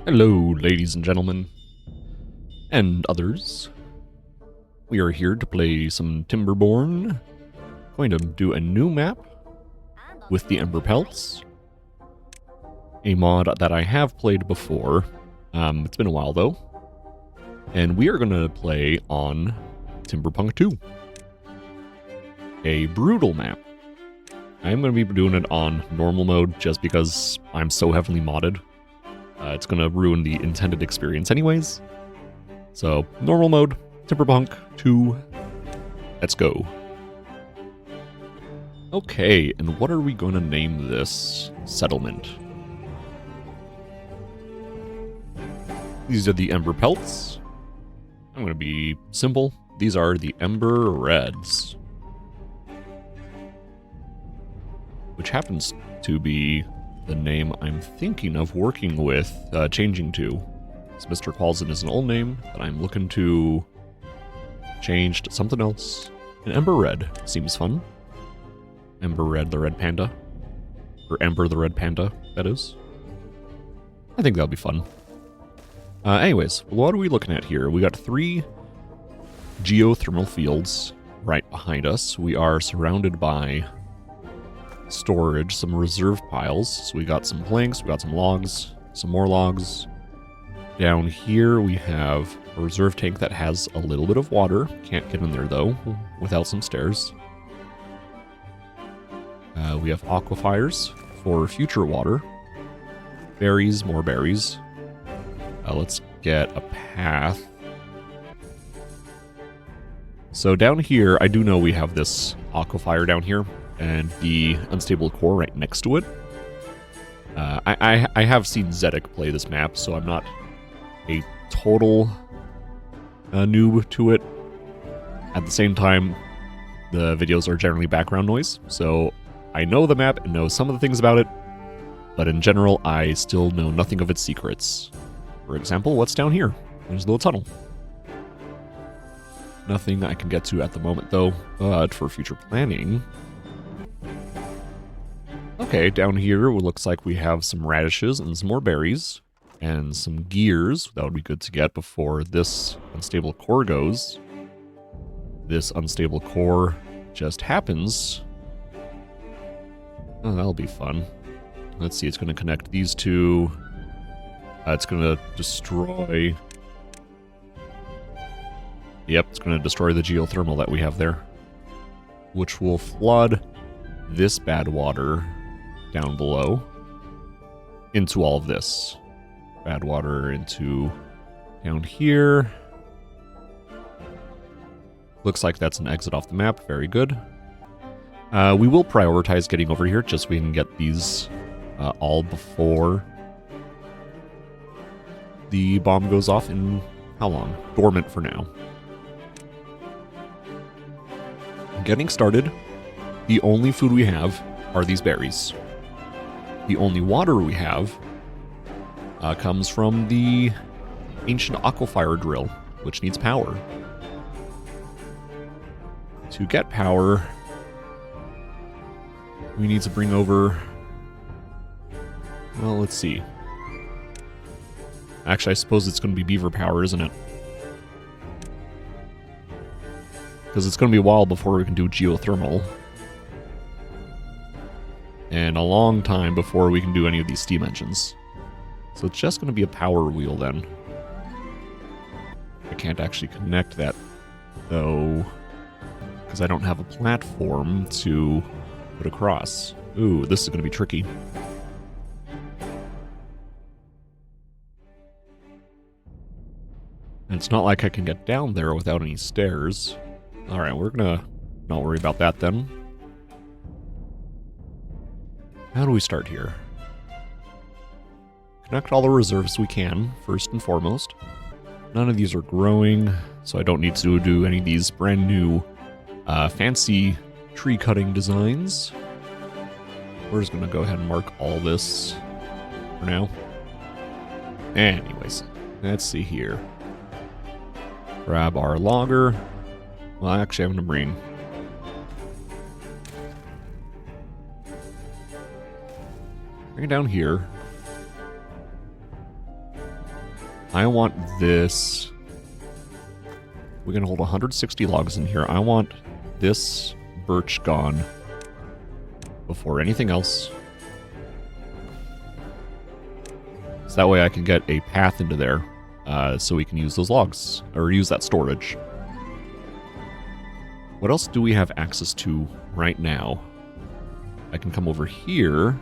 Hello, ladies and gentlemen, and others. We are here to play some Timberborn. Going to do a new map with the Emberpelts, a mod that I have played before. It's been a while though, and we are going to play on Timberpunk 2, a brutal map. I'm going to be doing it on normal mode just because I'm so heavily modded. It's going to ruin the intended experience anyways. So, normal mode, Timberpunk 2, let's go. Okay, and what are we going to name this settlement? These are the Emberpelts. I'm going to be simple. These are the Ember Reds, which happens to be the name I'm thinking of working with, changing to. So Mr. Qualzen is an old name that I'm looking to change to something else. And Ember Red seems fun. Ember Red, the red panda. Or Ember the red panda, that is. I think that'll be fun. Anyways, what are we looking at here? We got 3 geothermal fields right behind us. We are surrounded by storage, some reserve piles. So we got some planks, we got some logs, some more logs. Down here we have a reserve tank that has a little bit of water. Can't get in there though, without some stairs. We have aquifers for future water. Berries, more berries. Let's get a path. So down here, I do know we have this aquifer down here, and the unstable core right next to it. I have seen Zedek play this map, so I'm not a total noob to it. At the same time, the videos are generally background noise, so I know the map and know some of the things about it, but in general, I still know nothing of its secrets. For example, what's down here? There's a little tunnel. Nothing I can get to at the moment, though, but for future planning. Okay, down here it looks like we have some radishes and some more berries and some gears. That would be good to get before this unstable core goes. This unstable core just happens. Oh, that'll be fun. Let's see, it's going to connect these two. It's going to destroy... Yep, it's going to destroy the geothermal that we have there, which will flood this bad water down below into all of this. Bad water into down here. Looks like that's an exit off the map. Very good. We will prioritize getting over here just so we can get these all before the bomb goes off in how long? Dormant for now. Getting started. The only food we have are these berries. The only water we have comes from the ancient aquifer drill, which needs power. To get power, we need to bring over... Well, let's see. Actually, I suppose it's going to be beaver power, isn't it? Because it's going to be a while before we can do geothermal. And a long time before we can do any of these steam engines. So it's just going to be a power wheel then. I can't actually connect that, though, because I don't have a platform to put across. Ooh, this is going to be tricky. And it's not like I can get down there without any stairs. Alright, we're going to not worry about that then. How do we start here? Connect all the reserves we can, first and foremost. None of these are growing, so I don't need to do any of these brand new fancy tree cutting designs. We're just going to go ahead and mark all this for now. Anyways, let's see here. Grab our logger. Well, actually, I'm going to bring... Bring it down here. I want this. We're going to hold 160 logs in here. I want this birch gone before anything else. So that way I can get a path into there so we can use those logs, or use that storage. What else do we have access to right now? I can come over here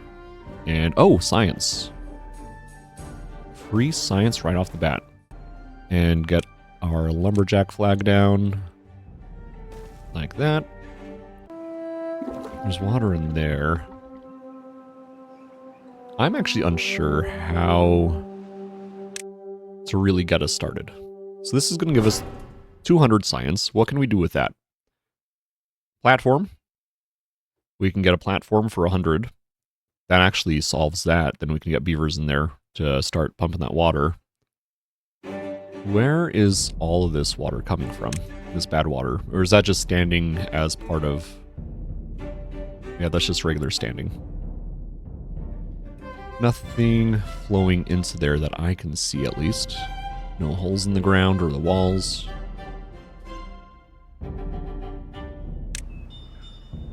and... oh, science. Free science right off the bat. And get our lumberjack flag down. Like that. There's water in there. I'm actually unsure how to really get us started. So this is going to give us 200 science. What can we do with that? Platform. We can get a platform for 100. That actually solves that. Then we can get beavers in there to start pumping that water. Where is all of this water coming from? This bad water? Or is that just standing as part of... yeah, that's just regular standing. Nothing flowing into there that I can see, at least. No holes in the ground or the walls.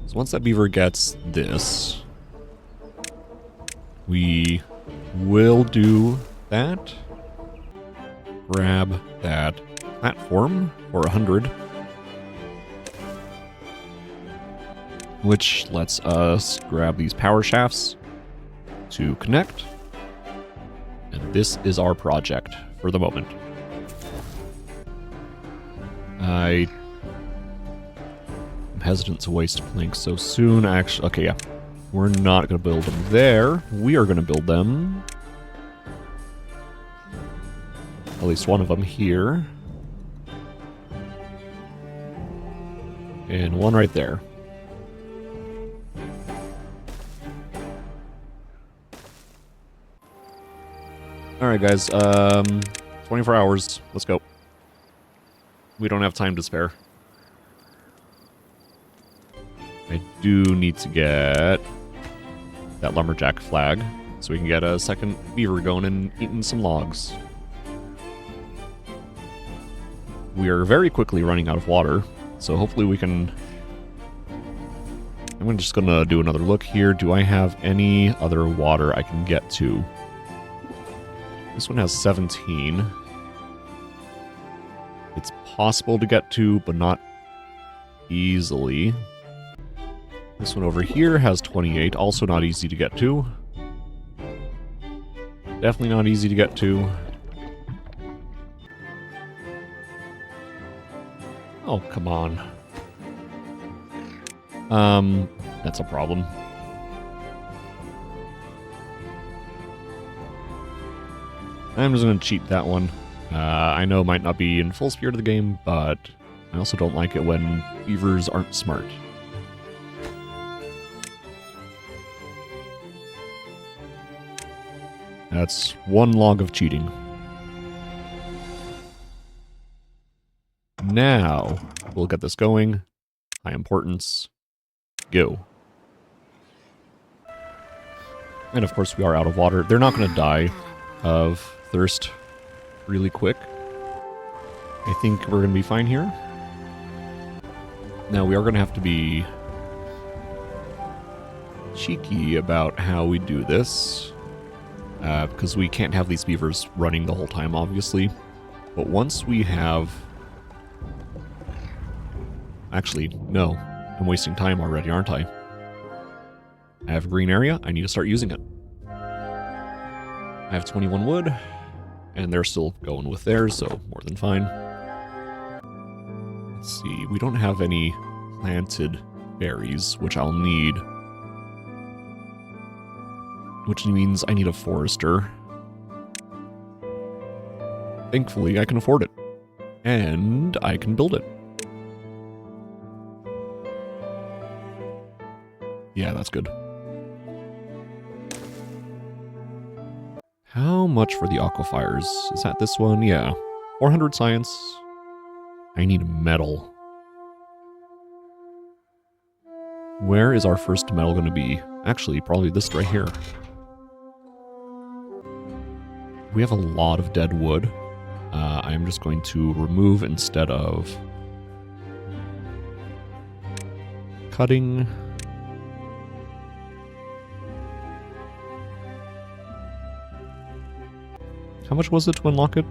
So once that beaver gets this, we will do that. Grab that platform for 100. Which lets us grab these power shafts to connect. And this is our project for the moment. I'm hesitant to waste planks so soon. Actually, okay, yeah. We're not going to build them there. We are going to build them. At least one of them here. And one right there. Alright guys, 24 hours. Let's go. We don't have time to spare. I do need to get that lumberjack flag so we can get a second beaver going and eating some logs. We are very quickly running out of water, so hopefully we can... I'm just gonna do another look here. Do I have any other water I can get to? This one has 17. It's possible to get to, but not easily. This one over here has 28, also not easy to get to. Definitely not easy to get to. Oh, come on. That's a problem. I'm just going to cheat that one. I know it might not be in full spirit of the game, but I also don't like it when beavers aren't smart. That's one log of cheating. Now, we'll get this going. High importance. Go. And of course we are out of water. They're not going to die of thirst really quick. I think we're going to be fine here. Now we are going to have to be cheeky about how we do this. Because we can't have these beavers running the whole time, obviously. But once we have... Actually, no. I'm wasting time already, aren't I? I have a green area. I need to start using it. I have 21 wood. And they're still going with theirs, so more than fine. Let's see. We don't have any planted berries, which I'll need. Which means I need a forester. Thankfully, I can afford it. And I can build it. Yeah, that's good. How much for the aquifers? Is that this one? Yeah. 400 science. I need metal. Where is our first metal going to be? Actually, probably this right here. We have a lot of dead wood. I'm just going to remove instead of cutting. How much was it to unlock it?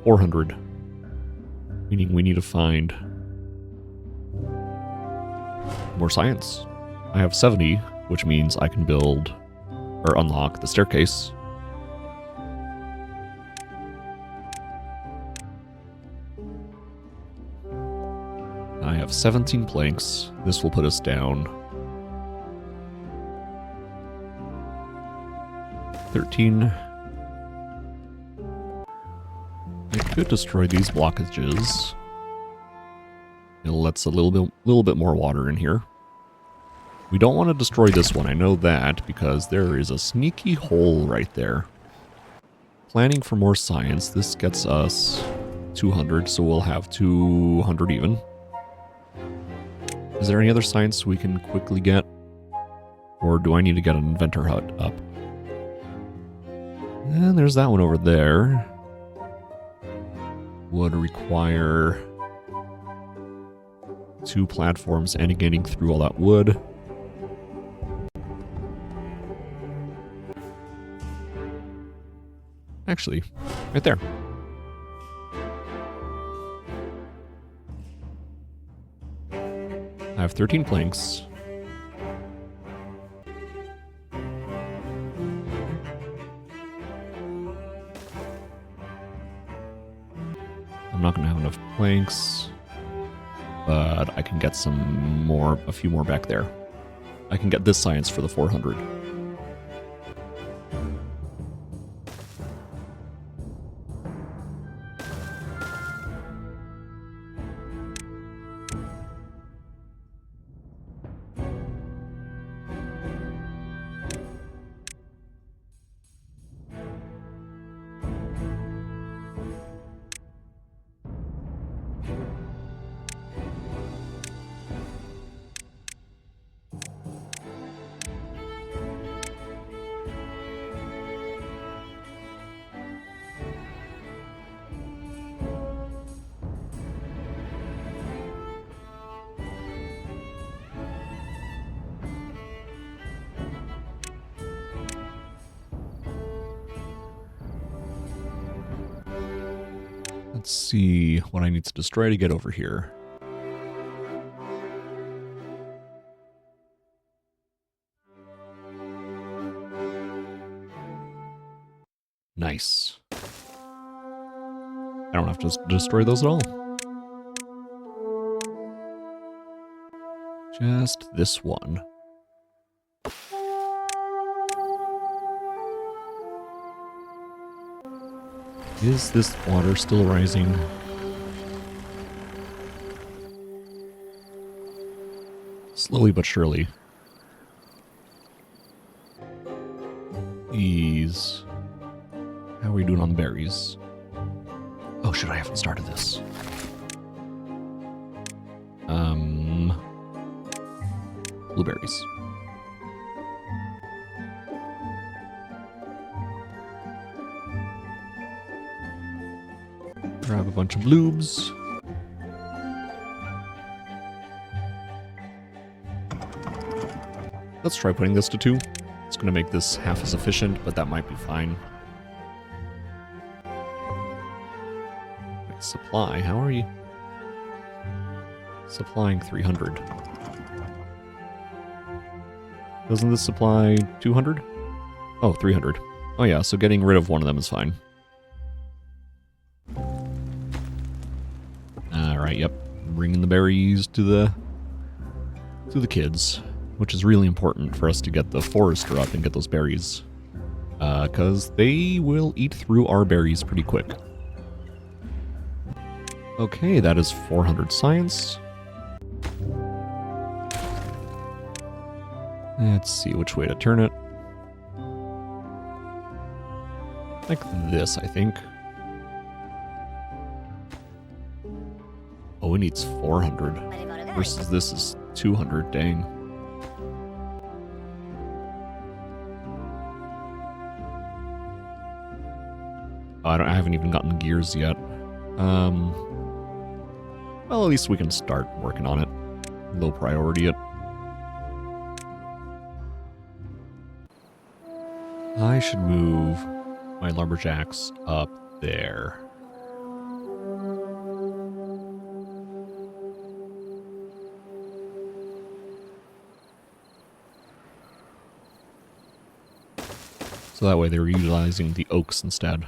400. Meaning we need to find more science. I have 70, which means I can build or unlock the staircase. I have 17 planks. This will put us down 13. I could destroy these blockages. It lets a little bit more water in here. We don't want to destroy this one, I know that, because there is a sneaky hole right there. Planning for more science, this gets us 200, so we'll have 200 even. Is there any other science we can quickly get? Or do I need to get an inventor hut up? And there's that one over there. Would require 2 platforms and getting through all that wood. Actually, right there. I have 13 planks. I'm not going to have enough planks, but I can get a few more back there. I can get this science for the 400. Let's see what I need to destroy to get over here. Nice. I don't have to destroy those at all. Just this one. Is this water still rising? Slowly but surely. These. How are we doing on the berries? Oh shit, I haven't started this. Blueberries. Grab a bunch of bloobs. Let's try putting this to 2. It's going to make this half as efficient, but that might be fine. Wait, supply, how are you? Supplying 300. Doesn't this supply 200? Oh, 300. Oh yeah, so getting rid of one of them is fine. Alright, yep. Bringing the berries to the kids, which is really important for us to get the forester up and get those berries. Because they will eat through our berries pretty quick. Okay, that is 400 science. Let's see which way to turn it. Like this, I think. Oh, it needs 400. Versus this is 200, dang. Oh, I haven't even gotten gears yet. Well, at least we can start working on it. Low priority it. I should move my lumberjacks up there. So that way they're utilizing the oaks instead.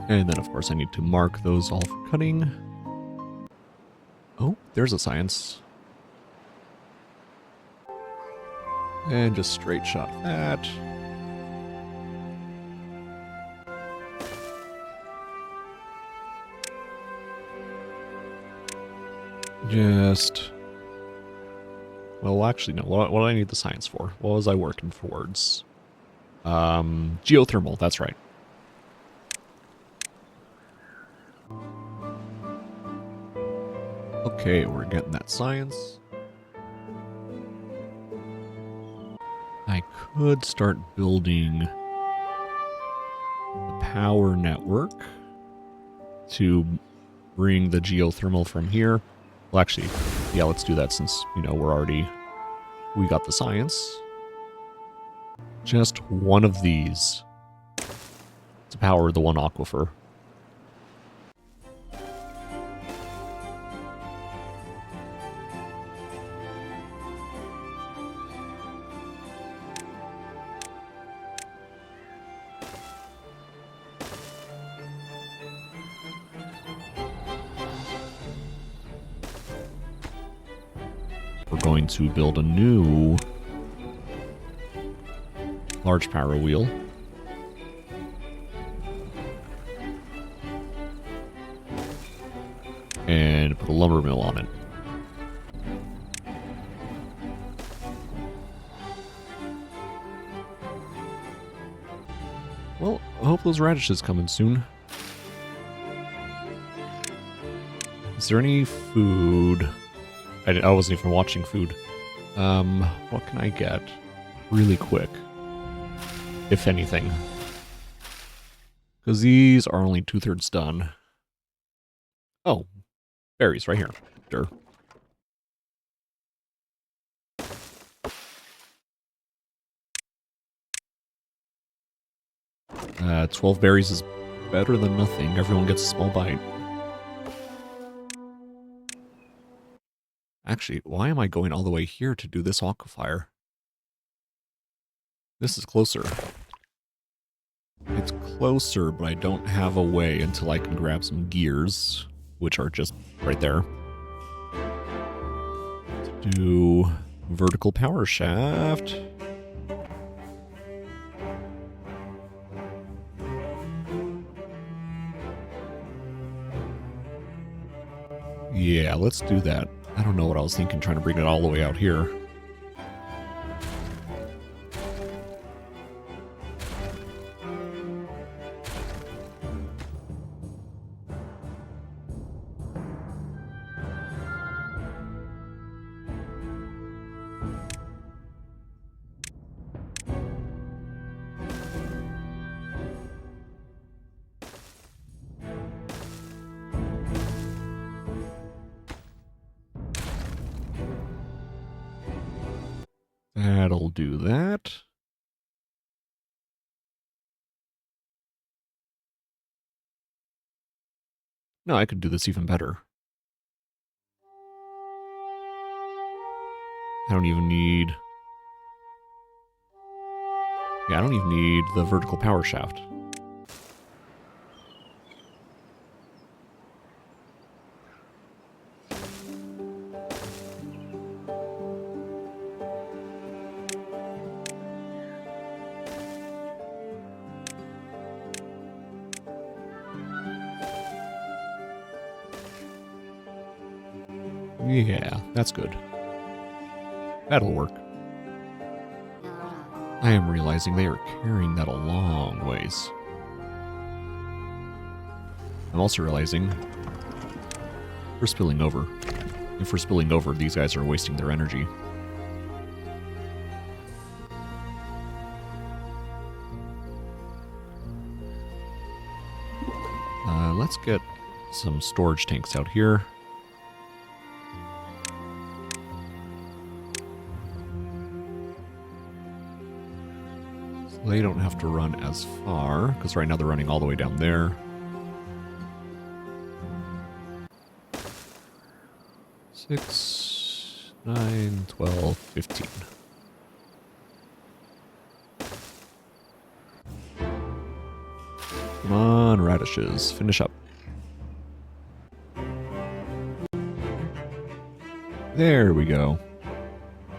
And then, of course, I need to mark those all for cutting. Oh, there's a science. And just straight shot that. Just... Well, actually, no. What do I need the science for? What was I working towards? Geothermal, that's right. Okay, we're getting that science. I could start building the power network to bring the geothermal from here. Well, actually, yeah, let's do that since, you know, we got the science. Just one of these to power the one aquifer. We're going to build a new large power wheel. And put a lumber mill on it. Well, I hope those radishes come in soon. Is there any food? I wasn't even watching food. What can I get really quick? If anything. Because these are only 2/3 done. Oh, berries right here. Sure. 12 berries is better than nothing. Everyone gets a small bite. Actually, why am I going all the way here to do this aquifer? This is closer. It's closer, but I don't have a way until I can grab some gears, which are just right there. To do vertical power shaft. Yeah, let's do that. I don't know what I was thinking, trying to bring it all the way out here. That'll do that. No, I could do this even better. I don't even need... Yeah, I don't even need the vertical power shaft. Yeah, that's good. That'll work. I am realizing they are carrying that a long ways. I'm also realizing We're spilling over. If we're spilling over, these guys are wasting their energy. Let's get some storage tanks out here. So they don't have to run as far, because right now they're running all the way down there. 6, 9, 12, 15. Come on, radishes. Finish up. There we go.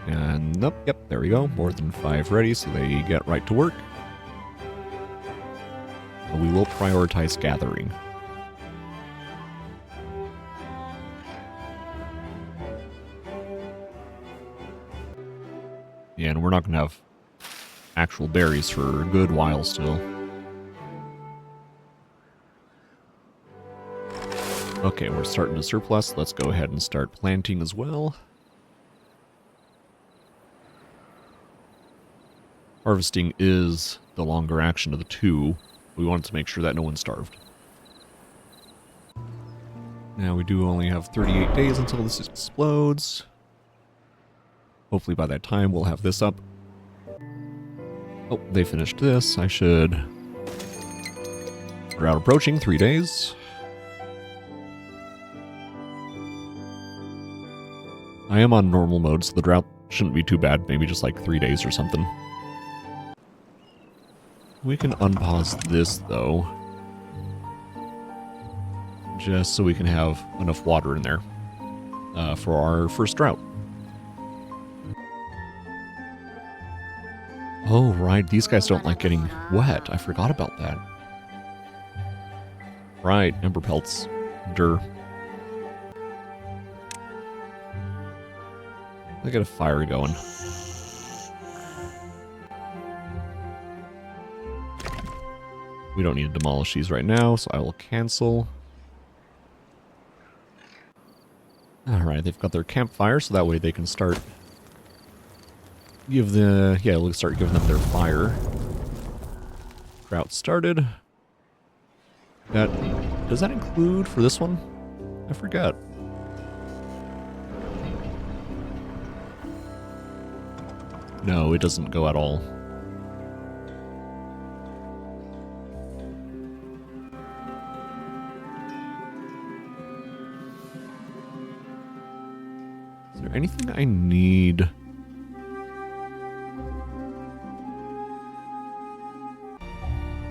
And nope, yep, there we go. More than 5 ready, so they get right to work. But we will prioritize gathering. Yeah, and we're not going to have actual berries for a good while still. Okay, we're starting to surplus. Let's go ahead and start planting as well. Harvesting is the longer action of the two. We wanted to make sure that no one starved. Now we do only have 38 days until this explodes. Hopefully by that time we'll have this up. Oh, they finished this. I should... Drought approaching, 3 days. I am on normal mode, so the drought shouldn't be too bad. Maybe just like 3 days or something. We can unpause this, though. Just so we can have enough water in there for our first drought. Oh, right. These guys don't like getting wet. I forgot about that. Right. Emberpelts. Dur. I got a fire going. We don't need to demolish these right now, so I will cancel. Alright, they've got their campfire, so that way they can start... let's start giving them their fire. Drought started. Does that include for this one? I forgot. No, it doesn't go at all. Is there anything I need?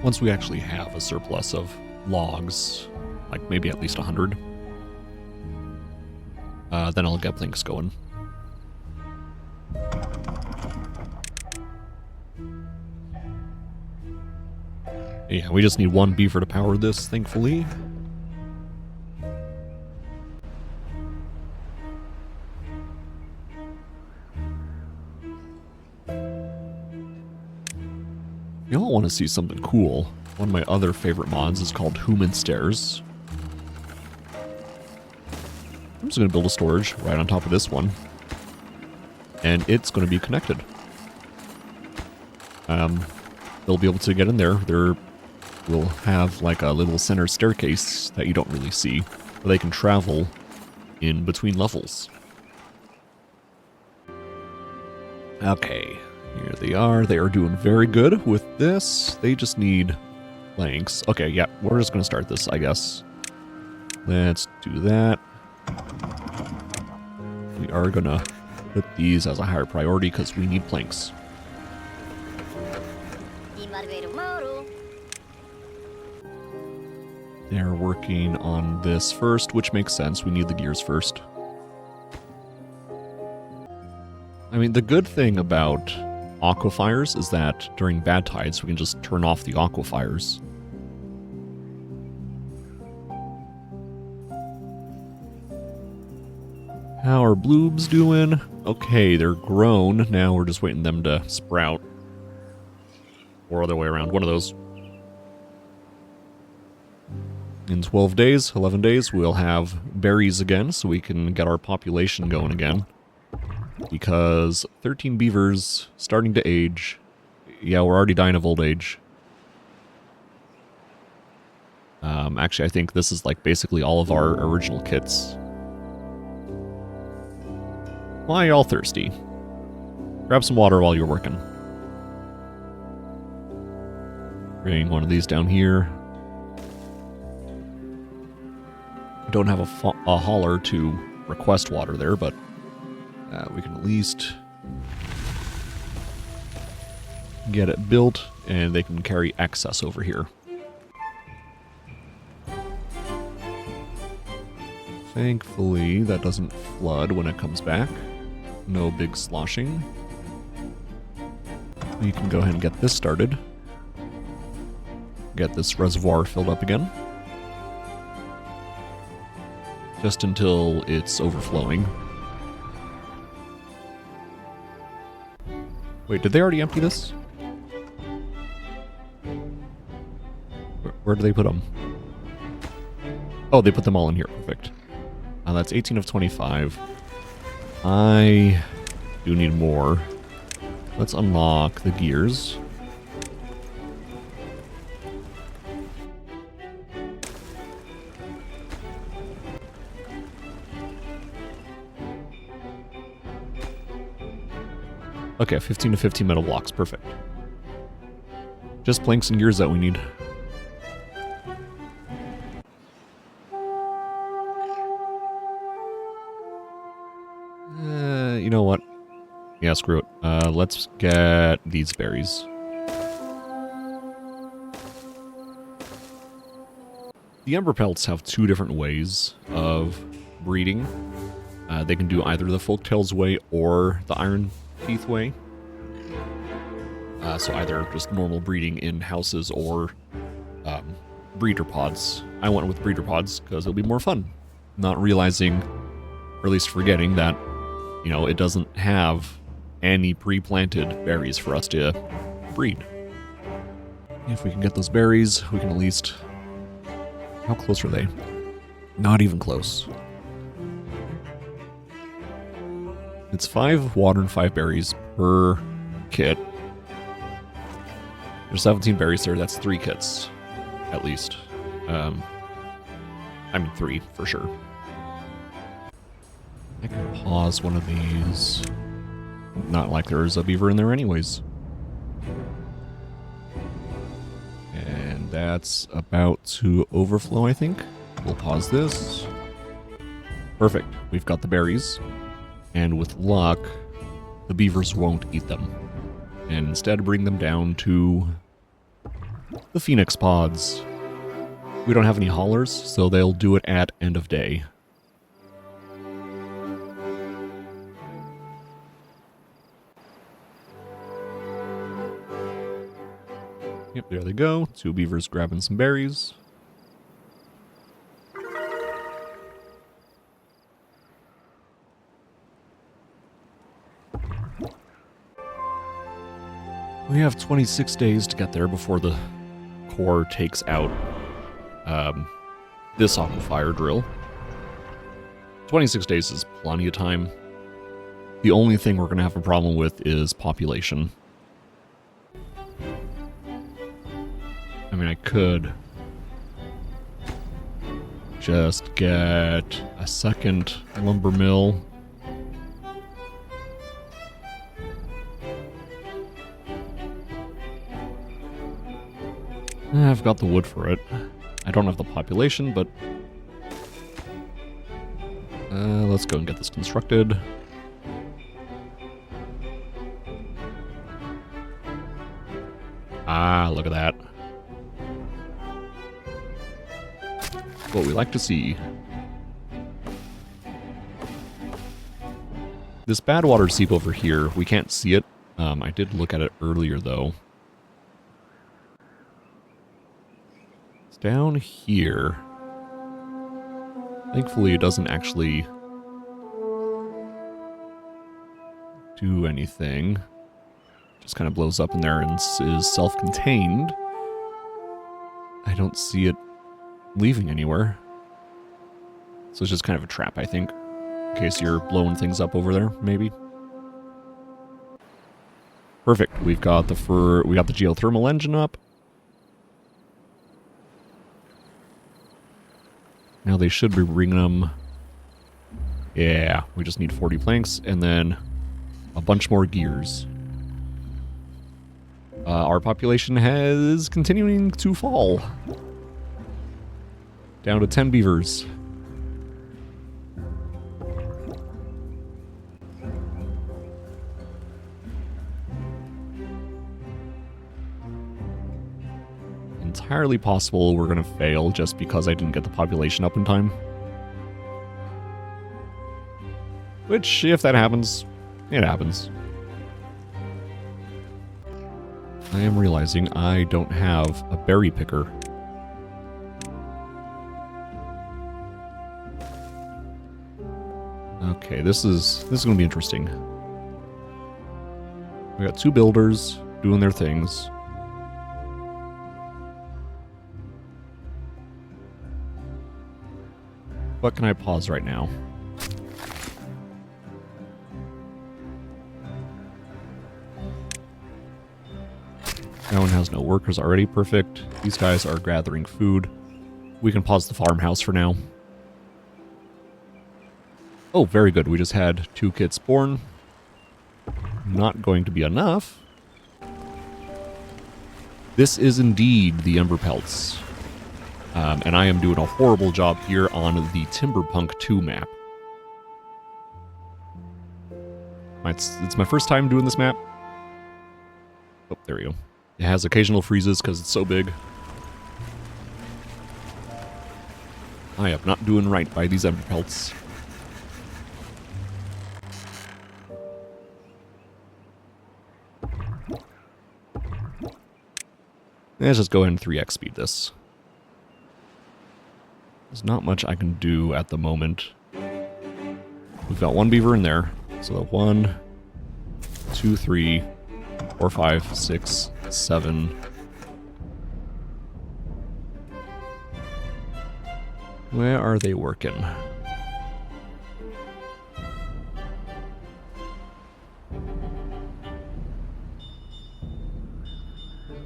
Once we actually have a surplus of logs, like maybe at least 100, then I'll get things going. Yeah, we just need one beaver to power this, thankfully. Y'all want to see something cool. One of my other favorite mods is called Human Stairs. I'm just going to build a storage right on top of this one. And it's going to be connected. They'll be able to get in there. We'll have like a little center staircase that you don't really see, but they can travel in between levels. Okay, here they are. They are doing very good with this. They just need planks. Okay, yeah, we're just going to start this, I guess. Let's do that. We are going to put these as a higher priority because we need planks. They're working on this first, which makes sense. We need the gears first. I mean, the good thing about aquifers is that during bad tides, we can just turn off the aquifers. How are bloobs doing? Okay, they're grown. Now we're just waiting them to sprout. Or other way around, one of those. In 12 days, 11 days, we'll have berries again, so we can get our population going again. Because 13 beavers starting to age. Yeah, we're already dying of old age. Actually, I think this is like basically all of our original kits. Why are y'all thirsty? Grab some water while you're working. Bring one of these down here. I don't have a hauler to request water there, but we can at least get it built, and they can carry excess over here. Thankfully, that doesn't flood when it comes back. No big sloshing. We can go ahead and get this started. Get this reservoir filled up again. Just until it's overflowing. Wait, did they already empty this? Where do they put them? Oh, they put them all in here. Perfect. That's 18 of 25. I do need more. Let's unlock the gears. Okay, 15 to 15 metal blocks. Perfect. Just planks and gears that we need. You know what? Yeah, screw it. Let's get these berries. The Emberpelts have two different ways of breeding. They can do either the Folktales way or the Iron Teeth way. So either just normal breeding in houses or breeder pods. I went with breeder pods because it'll be more fun. Not realizing, or at least forgetting that, you know, it doesn't have any pre-planted berries for us to breed. If we can get those berries, we can at least... How close are they? Not even close. It's 5 water and 5 berries per kit. There's 17 berries there, that's 3 kits, at least. I mean 3, for sure. I can pause one of these. Not like there's a beaver in there anyways. And that's about to overflow, I think. We'll pause this. Perfect. We've got the berries. And with luck, the beavers won't eat them. And instead bring them down to the phoenix pods. We don't have any haulers, so they'll do it at end of day. Yep, there they go. 2 beavers grabbing some berries. We have 26 days to get there before the core takes out this aquifer drill. 26 days is plenty of time. The only thing we're going to have a problem with is population. I mean, I could just get a second lumber mill. I've got the wood for it. I don't have the population, but let's go and get this constructed. Ah, look at that. What we like to see. This bad water seep over here, we can't see it. I did look at it earlier, though. It's down here. Thankfully, it doesn't actually do anything. Just kind of blows up in there and is self-contained. I don't see it leaving anywhere. So it's just kind of a trap, I think. In case you're blowing things up over there, maybe. Perfect. We got the geothermal engine up. Now they should be bringing them. Yeah, we just need 40 planks and then a bunch more gears. Our population is continuing to fall. Down to 10 beavers. Entirely possible we're gonna fail just because I didn't get the population up in time. Which, if that happens, it happens. I am realizing I don't have a berry picker. Okay, this is going to be interesting. We got 2 builders doing their things. What can I pause right now? That one has no workers already. Perfect. These guys are gathering food. We can pause the farmhouse for now. Oh, very good. We just had 2 kits born. Not going to be enough. This is indeed the Emberpelts. And I am doing a horrible job here on the Timberpunk 2 map. It's my first time doing this map. Oh, there we go. It has occasional freezes because it's so big. I am not doing right by these Emberpelts. Let's just go ahead and 3x speed this. There's not much I can do at the moment. We've got 1 beaver in there. So 1, 2, 3, 4, 5, 6, 7. Where are they working?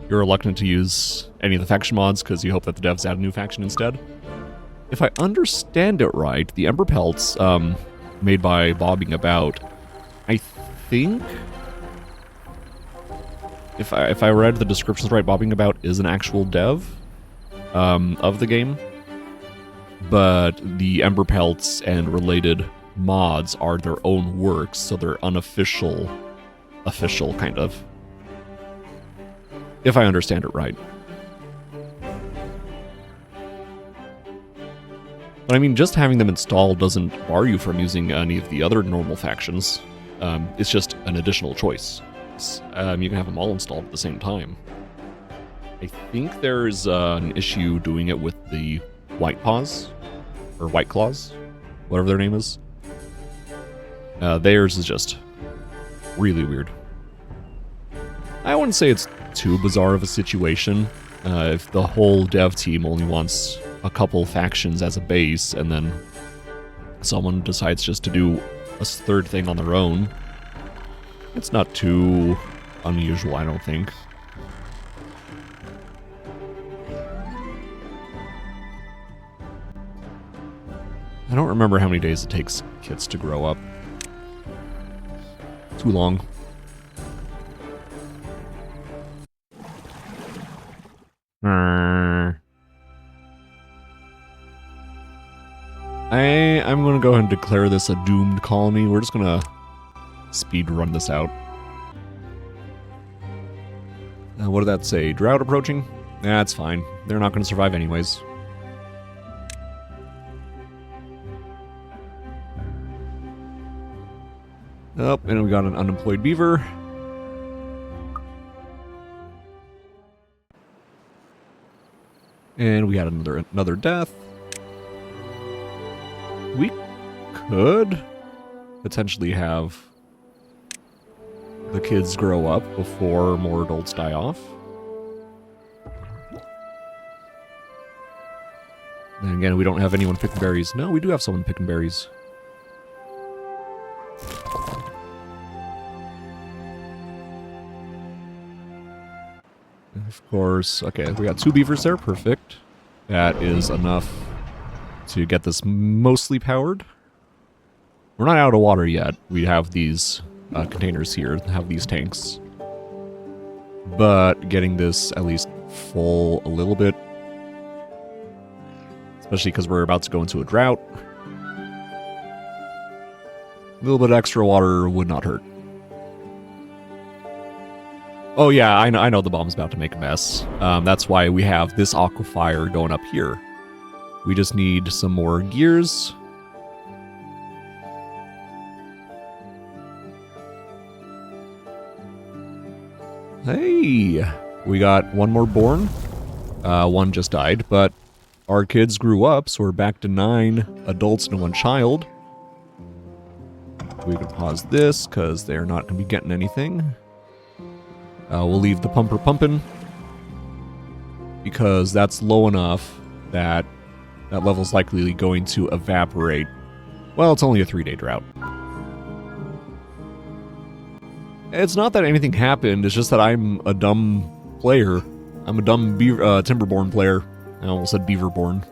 You're reluctant to use any of the faction mods because you hope that the devs add a new faction instead. If I understand it right, the Emberpelts, made by Bobbing About, I think, if I read the descriptions right, Bobbing About is an actual dev of the game, but the Emberpelts and related mods are their own works, so they're unofficial, kind of. If I understand it right. But I mean, just having them installed doesn't bar you from using any of the other normal factions. It's just an additional choice. You can have them all installed at the same time. I think there's an issue doing it with the White Paws, or White Claws, whatever their name is. Theirs is just really weird. I wouldn't say it's too bizarre of a situation if the whole dev team only wants a couple factions as a base, and then someone decides just to do a third thing on their own. It's not too unusual, I don't think. I don't remember how many days it takes kits to grow up. Too long. I'm going to go ahead and declare this a doomed colony. We're just going to speed run this out. What did that say? Drought approaching? That's fine. They're not going to survive anyways. Oh, and we got an unemployed beaver. And we had another death. We could potentially have the kids grow up before more adults die off. again, we don't have anyone picking berries. No, we do have someone picking berries. Of course. Okay, we got 2 beavers there. Perfect. That is enough to get this mostly powered. We're not out of water yet. We have these containers here, have these tanks. But getting this at least full a little bit. Especially because we're about to go into a drought. A little bit extra water would not hurt. Oh yeah, I know the bomb's about to make a mess. That's why we have this aquifer going up here. We just need some more gears. Hey! We got one more born. One just died, but our kids grew up, so we're back to 9 adults and 1 child. We can pause this, because they're not going to be getting anything. We'll leave the pumper pumping, because that's low enough that that level's likely going to evaporate. Well, it's only a 3-day drought. It's not that anything happened, it's just that I'm a dumb player. I'm a dumb Timberborn player. I almost said Beaverborn.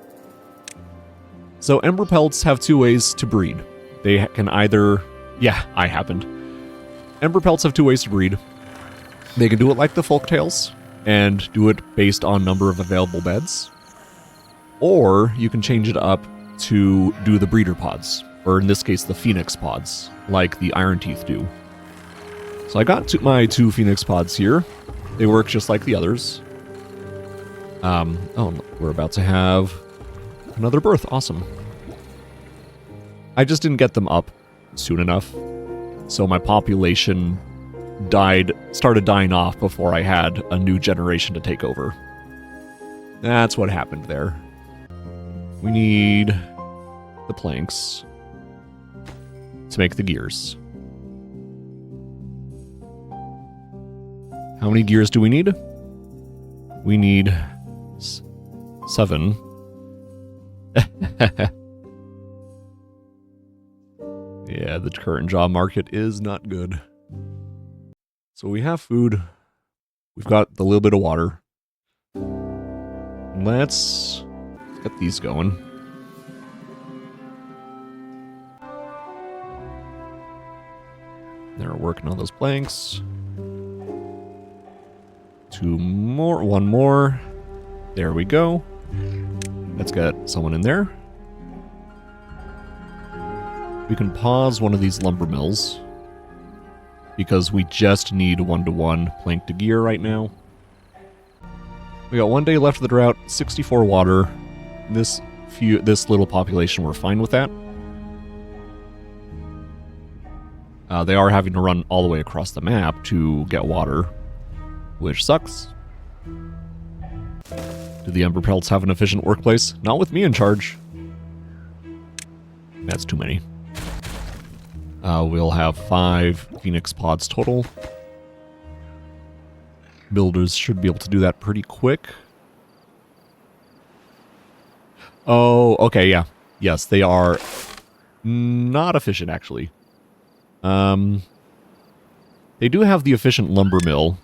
So Emberpelts have 2 ways to breed. They can either... Yeah, I happened. Emberpelts have 2 ways to breed. They can do it like the Folktales, and do it based on number of available beds. Or you can change it up to do the breeder pods, or in this case the Phoenix pods, like the Iron Teeth do. So I got my 2 Phoenix pods here. They work just like the others. Oh, we're about to have another birth. Awesome. I just didn't get them up soon enough, so my population started dying off before I had a new generation to take over. That's what happened there. We need the planks to make the gears. How many gears do we need? We need 7. Yeah, the current job market is not good. So we have food. We've got a little bit of water. Let's get these going. They're working on those planks. 2 more, 1 more. There we go. Let's get someone in there. We can pause one of these lumber mills, because we just need 1-to-1 plank to gear right now. We got 1 day left of the drought, 64 water. This little population, we're fine with that. They are having to run all the way across the map to get water, which sucks. Do the Emberpelts have an efficient workplace? Not with me in charge. That's too many. We'll have 5 Phoenix pods total. Builders should be able to do that pretty quick. Oh, okay, yeah. Yes, they are not efficient, actually. They do have the efficient lumber mill.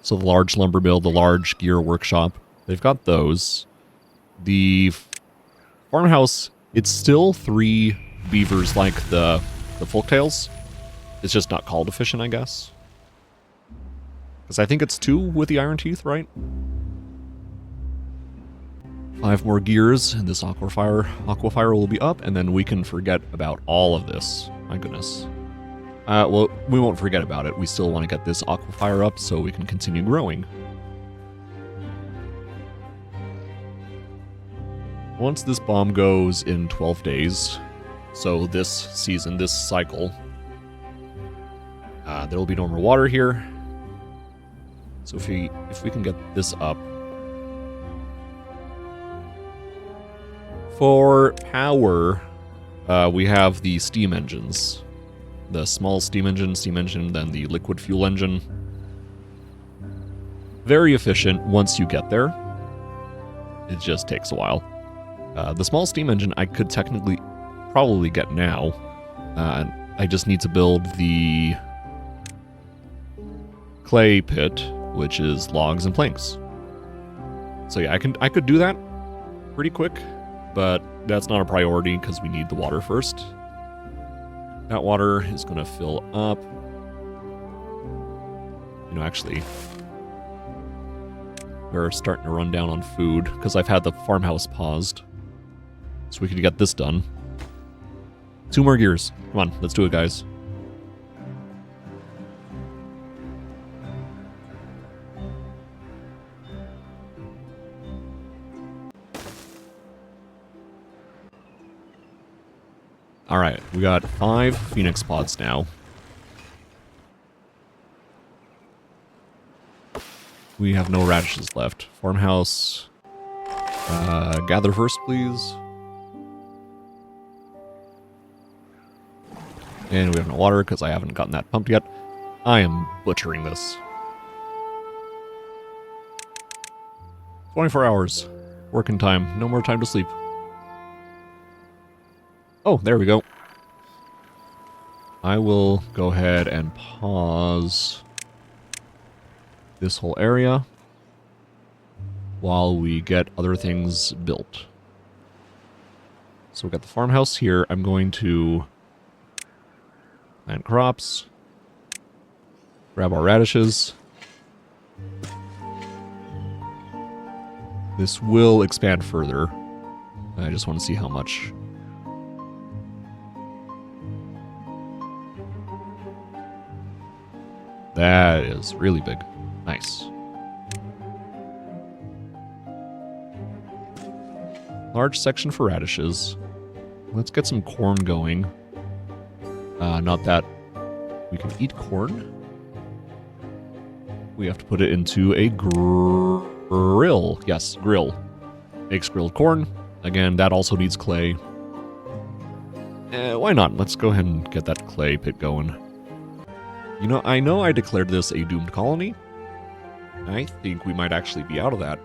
So the large lumber mill, the large gear workshop. They've got those. The farmhouse, it's still 3 beavers like the Folktales. It's just not called efficient, I guess. Because I think it's 2 with the Iron Teeth, right? 5 more gears, and this aquifer will be up, and then we can forget about all of this. My goodness. Well, we won't forget about it. We still want to get this aquifer up so we can continue growing. Once this bomb goes in 12 days, so this season, this cycle, there will be no more water here. So if we can get this up. For power, we have the steam engines. The small steam engine, then the liquid fuel engine. Very efficient once you get there. It just takes a while. The small steam engine I could technically probably get now. I just need to build the clay pit, which is logs and planks. So yeah, I could do that pretty quick, but that's not a priority because we need the water first. That water is going to fill up. You know, actually, we're starting to run down on food because I've had the farmhouse paused. So we can get this done. 2 more gears. Come on, let's do it, guys. Alright, we got 5 phoenix pods now. We have no radishes left. Farmhouse. Gather first, please. And we have no water because I haven't gotten that pumped yet. I am butchering this. 24 hours. Working time. No more time to sleep. Oh, there we go. I will go ahead and pause this whole area while we get other things built. So we've got the farmhouse here. I'm going to plant crops, grab our radishes. This will expand further. I just want to see how much. That is really big. Nice. Large section for radishes. Let's get some corn going. Not that we can eat corn. We have to put it into a grill. Yes, grill. Makes grilled corn. Again, that also needs clay. Why not? Let's go ahead and get that clay pit going. You know I declared this a doomed colony. I think we might actually be out of that.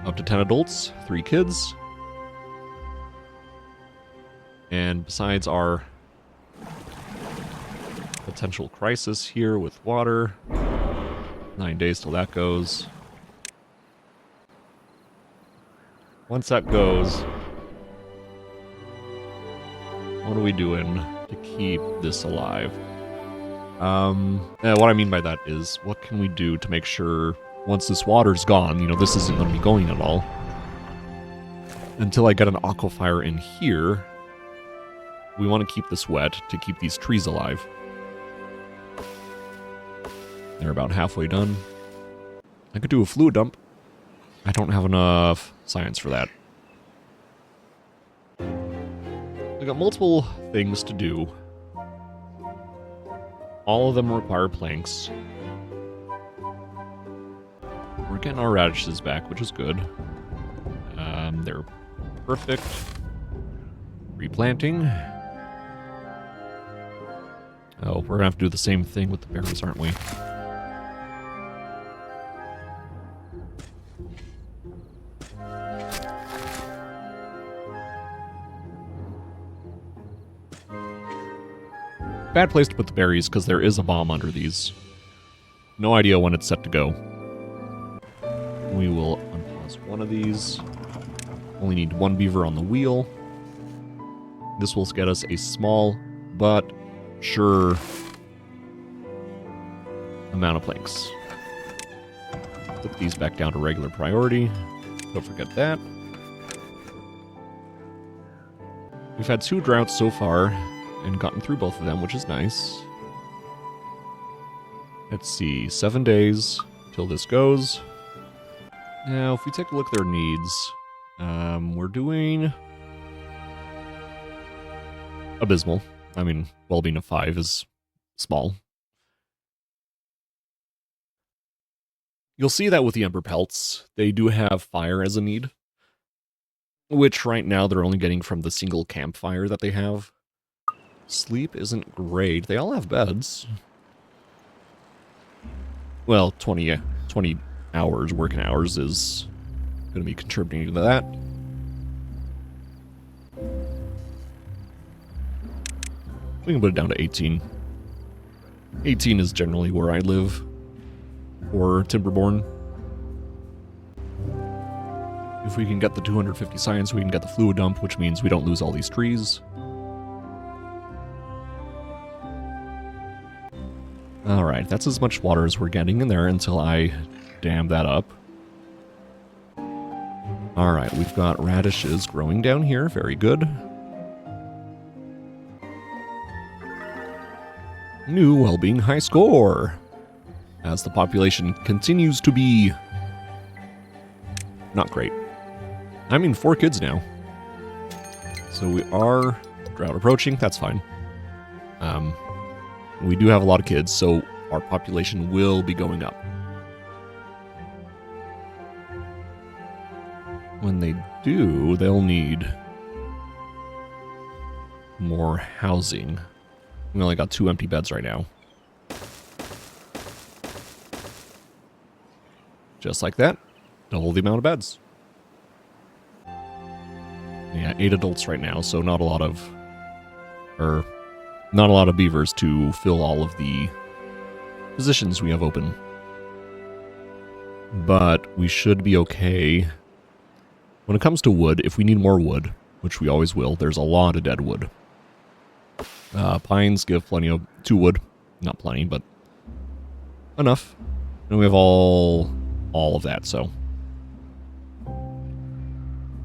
Up to 10 adults, 3 kids. And besides our potential crisis here with water, 9 days till that goes. Once that goes, what are we doing to keep this alive? What I mean by that is, what can we do to make sure once this water's gone, you know, this isn't going to be going at all. Until I get an aquifer in here, we want to keep this wet to keep these trees alive. They're about halfway done. I could do a fluid dump. I don't have enough science for that. I got multiple things to do. All of them require planks. We're getting our radishes back, which is good. They're perfect. Replanting. Oh, we're gonna have to do the same thing with the berries, aren't we? Bad place to put the berries, because there is a bomb under these. No idea when it's set to go. We will unpause one of these. Only need 1 beaver on the wheel. This will get us a small, but sure amount of planks. Put these back down to regular priority. Don't forget that. We've had 2 droughts so far, and gotten through both of them, which is nice. Let's see, 7 days till this goes. Now, if we take a look at their needs, we're doing abysmal. I mean, well-being of 5 is small. You'll see that with the Emberpelts, they do have fire as a need, which right now they're only getting from the single campfire that they have. Sleep isn't great. They all have beds. Well, 20 hours, working hours, is going to be contributing to that. We can put it down to 18. 18 is generally where I live. Or Timberborn. If we can get the 250 science, we can get the fluid dump, which means we don't lose all these trees. Alright, that's as much water as we're getting in there until I dam that up. Alright, we've got radishes growing down here. Very good. New well-being high score. As the population continues to be not great. I mean, 4 kids now. So we are drought approaching. That's fine. We do have a lot of kids, so our population will be going up. When they do, they'll need more housing. We only got 2 empty beds right now. Just like that, double the amount of beds. Yeah, 8 adults right now, so not a lot of beavers to fill all of the positions we have open. But we should be okay. When it comes to wood, if we need more wood, which we always will, there's a lot of dead wood. Pines give plenty of 2 wood. Not plenty, but enough. And we have all of that, so.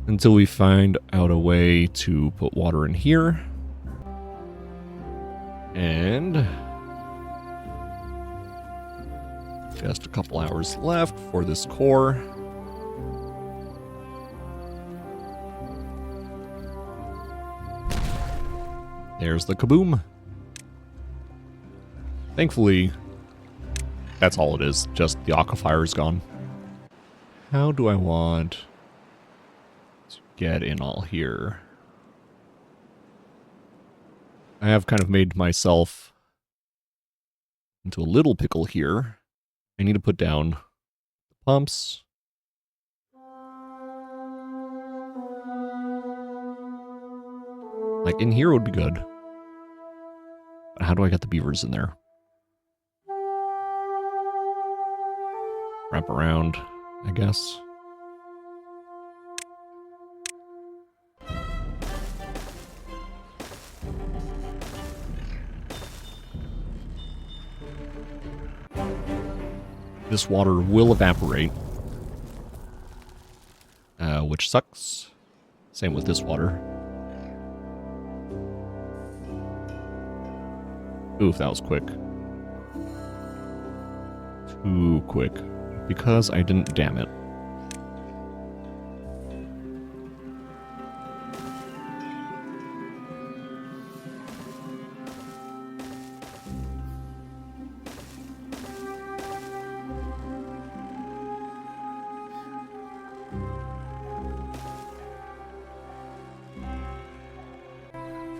Until we find out a way to put water in here. And just a couple hours left for this core. There's the kaboom. Thankfully, that's all it is. Just the aquifer is gone. How do I want to get in all here? I have kind of made myself into a little pickle here. I need to put down the pumps. Like, in here would be good. But how do I get the beavers in there? Wrap around, I guess. This water will evaporate. Which sucks. Same with this water. Oof, that was quick. Too quick. Because I didn't dam it.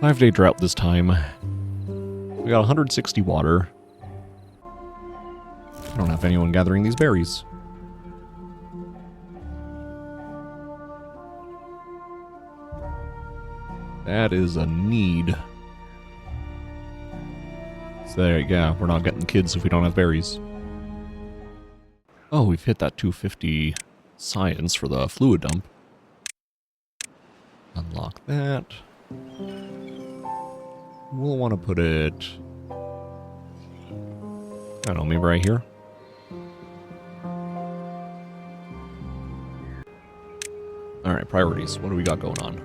Five-day drought this time. We got 160 water. I don't have anyone gathering these berries. That is a need. So there, yeah, we're not getting kids if we don't have berries. Oh, we've hit that 250 science for the fluid dump. Unlock that. We'll want to put it, I don't know, maybe right here. Alright, priorities. What do we got going on?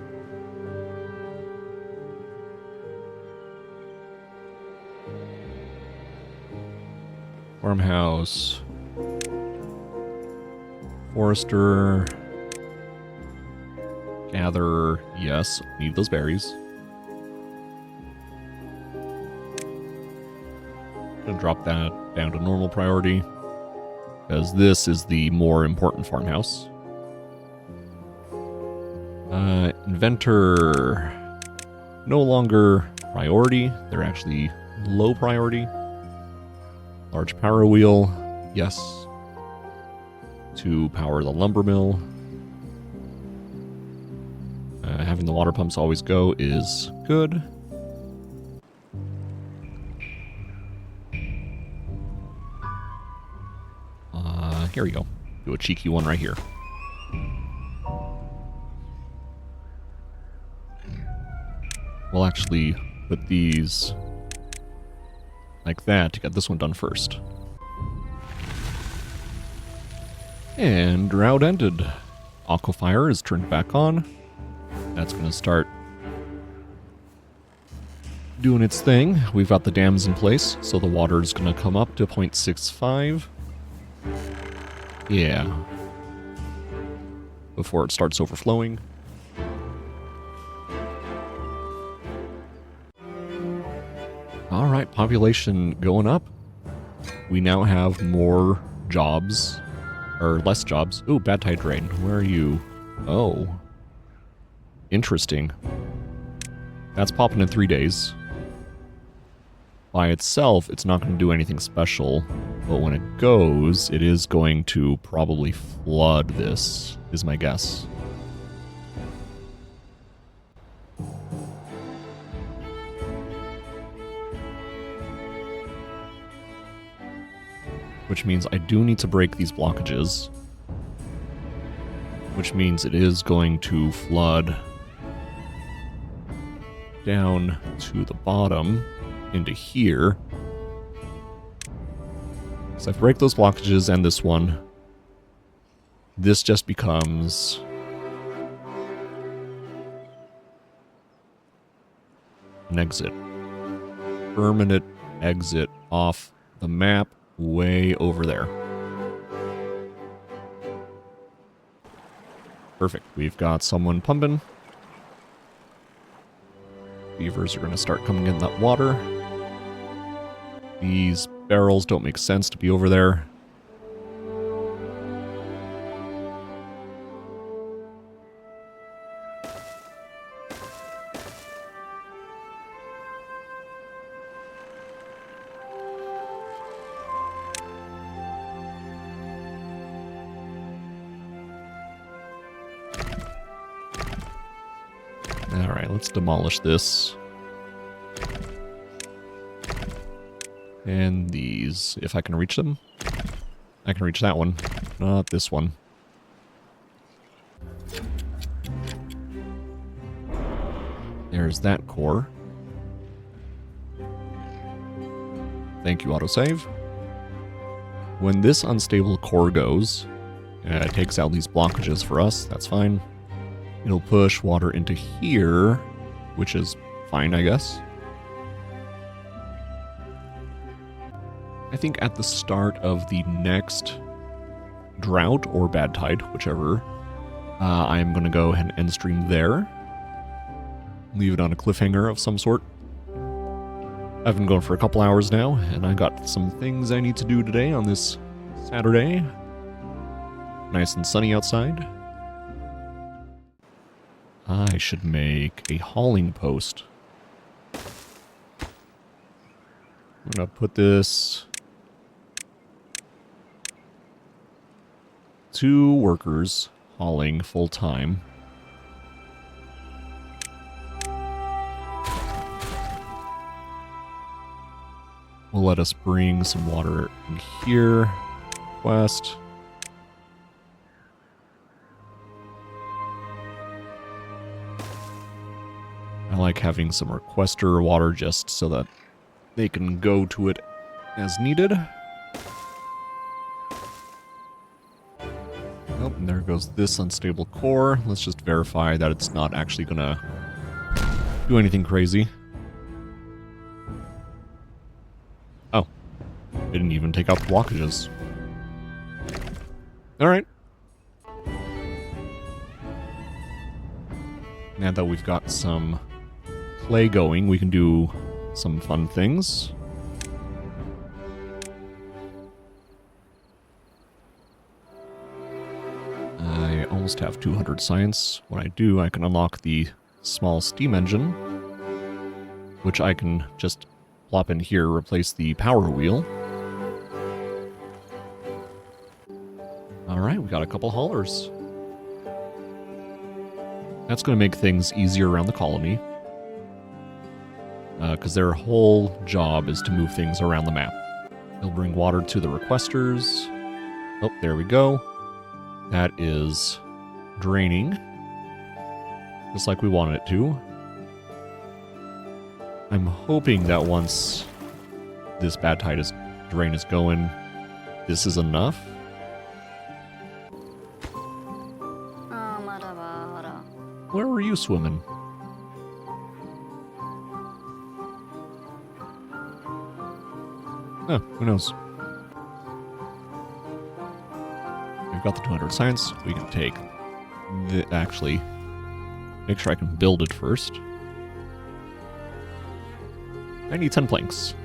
Farmhouse. Forester. Gatherer. Yes, need those berries. Gonna drop that down to normal priority, because this is the more important farmhouse. Inventor, no longer priority. They're actually low priority. Large power wheel, yes. To power the lumber mill. Having the water pumps always go is good. Here we go. Do a cheeky one right here. We'll actually put these like that to get this one done first. And drought ended. Aquafire is turned back on. That's going to start doing its thing. We've got the dams in place, so the water is going to come up to 0.65. Yeah. Before it starts overflowing. Alright, population going up. We now have more jobs. Or less jobs. Ooh, bad tide drain. Where are you? Oh. Interesting. That's popping in 3 days. By itself, it's not going to do anything special. But when it goes, it is going to probably flood this, is my guess. Which means I do need to break these blockages. Which means it is going to flood down to the bottom into here. So if I break those blockages and this one, this just becomes an exit. Permanent exit off the map. Way over there. Perfect. We've got someone pumping. Beavers are going to start coming in that water. These barrels don't make sense to be over there. Alright, let's demolish this. And these, if I can reach them. I can reach that one, not this one. There's that core. Thank you, autosave. When this unstable core goes, it takes out these blockages for us, that's fine. It'll push water into here, which is fine, I guess. I think at the start of the next drought or bad tide, whichever, I'm going to go ahead and end stream there. Leave it on a cliffhanger of some sort. I've been going for a couple hours now, and I got some things I need to do today on this Saturday. Nice and sunny outside. I should make a hauling post. I'm going to put this... 2 workers hauling full time. Will let us bring some water in here. West. I like having some requester water just so that they can go to it as needed. Oh, and there goes this unstable core. Let's just verify that it's not actually gonna do anything crazy. Oh. Didn't even take out the blockages. Alright. Now that we've got some play going, we can do some fun things. I almost have 200 science. When I do, I can unlock the small steam engine, which I can just plop in here, replace the power wheel. Alright, we got a couple haulers. That's going to make things easier around the colony. Because their whole job is to move things around the map. They'll bring water to the requesters. Oh, there we go. That is draining. Just like we wanted it to. I'm hoping that once this bad tide drain is going, this is enough. Where were you swimming? Oh, who knows? We've got the 200 science. We can take the... Actually, make sure I can build it first. I need 10 planks.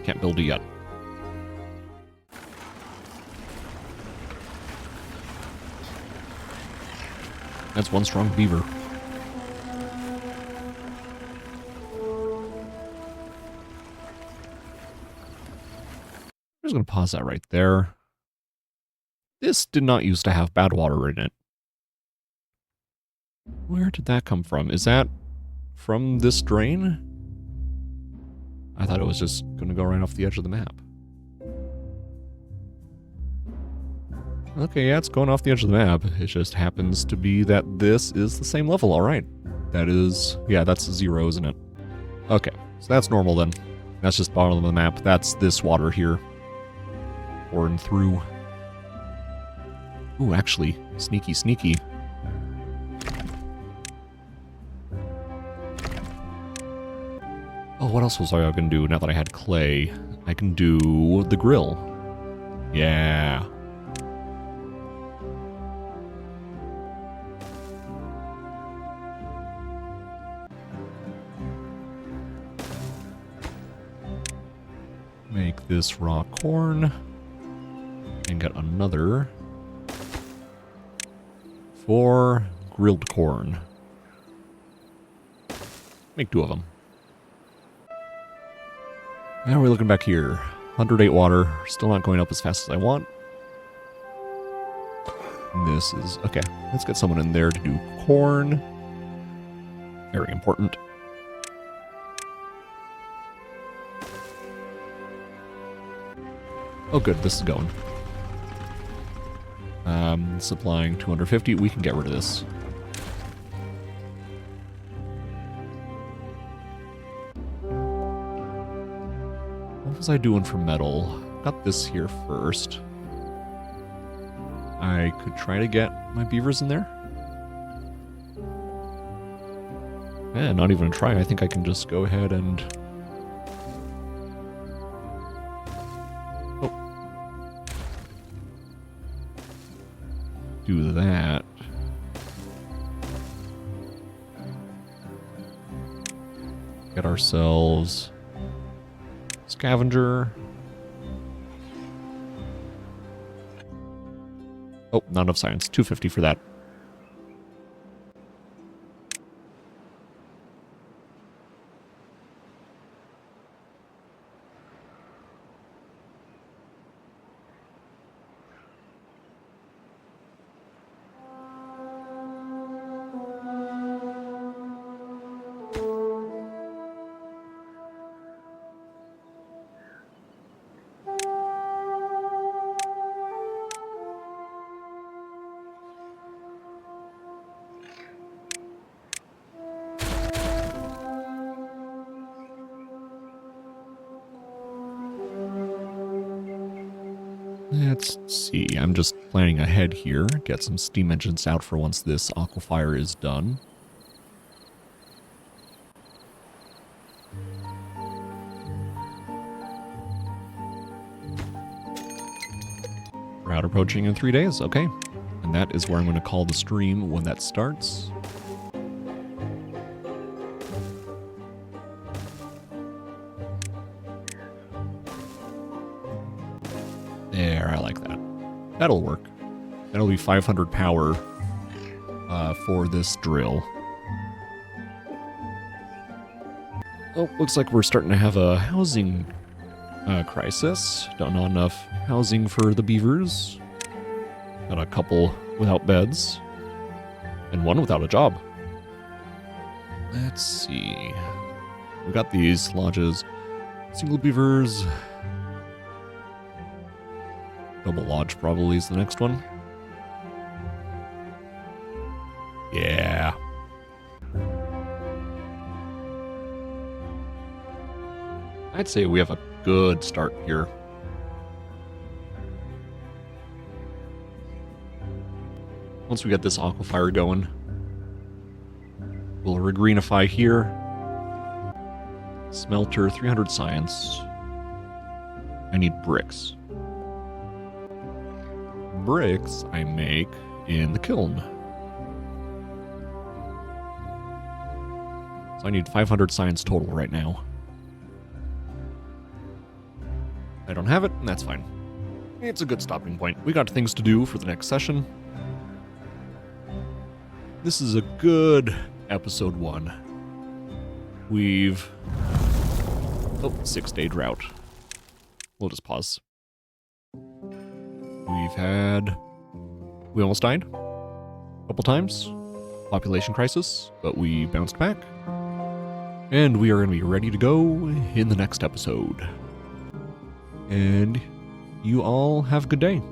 Can't build it yet. That's one strong beaver. I'm just going to pause that right there. This did not used to have bad water in it. Where did that come from? Is that from this drain? I thought it was just going to go right off the edge of the map. Okay, yeah, it's going off the edge of the map. It just happens to be that this is the same level, alright. That is... yeah, that's 0, isn't it? Okay, so that's normal then. That's just bottom of the map. That's this water here. Pouring through. Ooh, actually, sneaky, sneaky. Oh, what else was I going to do now that I had clay? I can do the grill. Yeah. Make this raw corn. And get another for grilled corn. Make 2 of them. Now we're looking back here. 108 water. Still not going up as fast as I want. And this is... okay, let's get someone in there to do corn. Very important. Oh good, this is going. Supplying 250. We can get rid of this. What was I doing for metal? Got this here first. I could try to get my beavers in there. Eh, not even a try. I think I can just go ahead and... do that. Get ourselves scavenger. Oh, not enough science. 250 for that. Let's see, I'm just planning ahead here. Get some steam engines out for once this aquifer is done. Route approaching in 3 days, okay. And that is where I'm going to call the stream when that starts. There, I like that. That'll work. That'll be 500 power for this drill. Oh, looks like we're starting to have a housing crisis. Don't know enough housing for the beavers. Got a couple without beds. And one without a job. Let's see. We got these lodges. Single beavers. Double Lodge probably is the next one. Yeah. I'd say we have a good start here. Once we get this aquifer going, we'll regreenify here. Smelter, 300 science. I need bricks. Bricks I make in the kiln. So I need 500 science total right now. I don't have it, and that's fine. It's a good stopping point. We got things to do for the next session. This is a good episode 1. We've... Oh, 6-day drought. We'll just pause. We almost died a couple times. Population crisis, but we bounced back. And we are going to be ready to go in the next episode. And you all have a good day.